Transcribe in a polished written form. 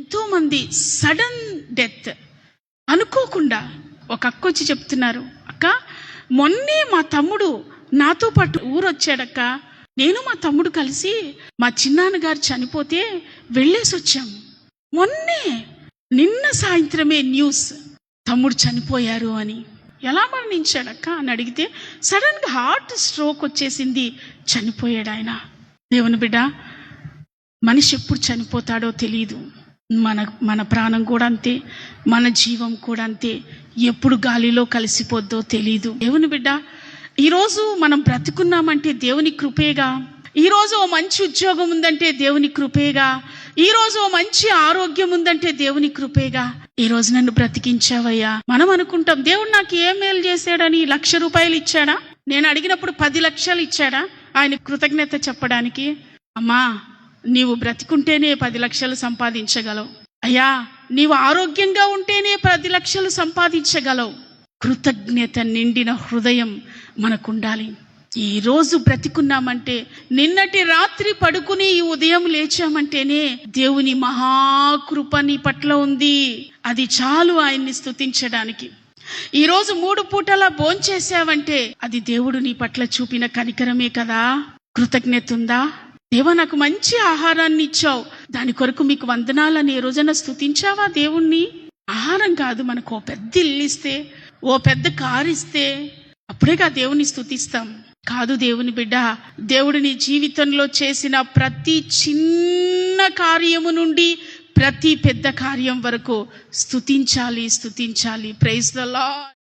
ఎంతోమంది sudden death అనుకోకుండా. ఒక అక్క వచ్చి చెప్తున్నారు, అక్క మొన్నే మా తమ్ముడు నాతో పాటు ఊరొచ్చాడక్క, నేను మా తమ్ముడు కలిసి మా చిన్నాన్నగారు చనిపోతే వెళ్ళేసి వచ్చాము. మొన్నే నిన్న సాయంత్రమే న్యూస్, తమ్ముడు చనిపోయారు అని. ఎలా మరణించాడక్క అని అడిగితే సడన్గా హార్ట్ స్ట్రోక్ వచ్చేసింది, చనిపోయాడు ఆయన. దేవుని బిడ్డ, మనిషి ఎప్పుడు చనిపోతాడో తెలియదు. మన ప్రాణం కూడా అంతే, మన జీవం కూడా అంతే, ఎప్పుడు గాలిలో కలిసిపోద్దో తెలీదు. దేవుని బిడ్డ, ఈరోజు మనం బ్రతుకున్నామంటే దేవుని కృపేగా. ఈరోజు ఓ మంచి ఉద్యోగం ఉందంటే దేవుని కృపేగా. ఈరోజు ఓ మంచి ఆరోగ్యం ఉందంటే దేవుని కృపేగా. ఈరోజు నన్ను బ్రతికించావయ్యా. మనం అనుకుంటాం, దేవుడు నాకు ఏ మేలు చేశాడని. 1,00,000 రూపాయలు ఇచ్చాడా? నేను అడిగినప్పుడు 10 లక్షలు ఇచ్చాడా ఆయన కృతజ్ఞత చెప్పడానికి? అమ్మా, నీవు బ్రతికుంటేనే 10 లక్షలు సంపాదించగలవు. అయ్యా, నీవు ఆరోగ్యంగా ఉంటేనే 10 లక్షలు సంపాదించగలవు. కృతజ్ఞత నిండిన హృదయం మనకుండాలి. ఈరోజు బ్రతికున్నామంటే, నిన్నటి రాత్రి పడుకుని ఈ ఉదయం లేచామంటేనే దేవుని మహాకృప నీ పట్ల ఉంది. అది చాలు ఆయన్ని స్తుతించడానికి. ఈరోజు 3 పూటలా భోంచేసావంటే అది దేవుడు నీ పట్ల చూపిన కనికరమే కదా. కృతజ్ఞత ఉందా? దేవా, నాకు మంచి ఆహారాన్ని ఇచ్చావు, దాని కొరకు మీకు వందనాలని ఏ రోజైనా స్తుతించావా దేవుణ్ణి? ఆహారం కాదు, మనకు ఓ పెద్ద ఇల్లు ఇస్తే, ఓ పెద్ద కారు ఇస్తే అప్పుడేగా దేవుని స్తుతిస్తాం. కాదు దేవుని బిడ్డ, దేవుడు నీ జీవితంలో చేసిన ప్రతి చిన్న కార్యము నుండి ప్రతి పెద్ద కార్యం వరకు స్తుతించాలి. Praise the lord.